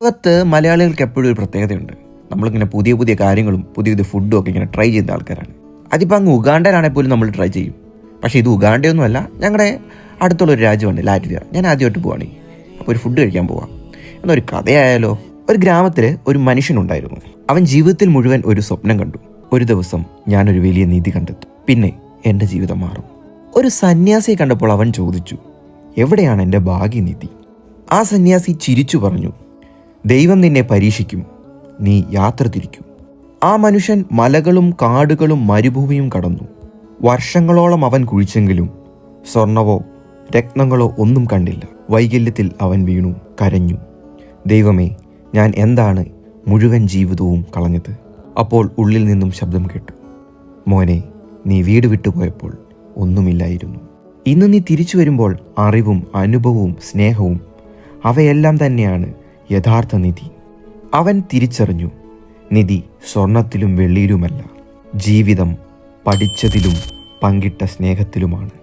ലോകത്ത് മലയാളികൾക്ക് എപ്പോഴും ഒരു പ്രത്യേകതയുണ്ട്. നമ്മളിങ്ങനെ പുതിയ പുതിയ കാര്യങ്ങളും പുതിയ പുതിയ ഫുഡും ഒക്കെ ഇങ്ങനെ ട്രൈ ചെയ്യുന്ന ആൾക്കാരാണ്. അതിപ്പോൾ അങ്ങ് ഉഗാണ്ടയിലാണെങ്കിൽ പോലും നമ്മൾ ട്രൈ ചെയ്യും. പക്ഷേ ഇത് ഉഗാണ്ടയൊന്നുമല്ല, ഞങ്ങളുടെ അടുത്തുള്ളൊരു രാജ്യമാണ് ലാറ്റ്വിയ. ഞാൻ ആദ്യമായിട്ട് പോവാണ്. അപ്പോൾ ഒരു ഫുഡ് കഴിക്കാൻ പോവാം എന്നൊരു കഥയായാലോ. ഒരു ഗ്രാമത്തിൽ ഒരു മനുഷ്യനുണ്ടായിരുന്നു. അവൻ ജീവിതത്തിൽ മുഴുവൻ ഒരു സ്വപ്നം കണ്ടു. ഒരു ദിവസം ഞാനൊരു വലിയ നിധി കണ്ടെത്തും, പിന്നെ എൻ്റെ ജീവിതം മാറും. ഒരു സന്യാസിയെ കണ്ടപ്പോൾ അവൻ ചോദിച്ചു, എവിടെയാണ് എൻ്റെ ഭാഗ്യനിധി? ആ സന്യാസി ചിരിച്ചു പറഞ്ഞു, ദൈവം നിന്നെ പരീക്ഷിക്കും, നീ യാത്ര തിരിക്കും. ആ മനുഷ്യൻ മലകളും കാടുകളും മരുഭൂമിയും കടന്നു. വർഷങ്ങളോളം അവൻ കുഴിച്ചെങ്കിലും സ്വർണവോ രത്നങ്ങളോ ഒന്നും കണ്ടില്ല. വൈകല്യത്തിൽ അവൻ വീണു, കരഞ്ഞു, ദൈവമേ, ഞാൻ എന്താണ് മുഴുവൻ ജീവിതവും കളഞ്ഞത്? അപ്പോൾ ഉള്ളിൽ നിന്നും ശബ്ദം കേട്ടു, മോനെ, നീ വീട് വിട്ടുപോയപ്പോൾ ഒന്നുമില്ലായിരുന്നു. ഇന്ന് നീ തിരിച്ചു വരുമ്പോൾ അറിവും അനുഭവവും സ്നേഹവും അവയെല്ലാം തന്നെയാണ് യഥാർത്ഥ നിധി. അവൻ തിരിച്ചറിഞ്ഞു, നിധി സ്വർണത്തിലും വെള്ളിയിലുമല്ല, ജീവിതം പഠിച്ചതിലും പങ്കിട്ട സ്നേഹത്തിലുമാണ്.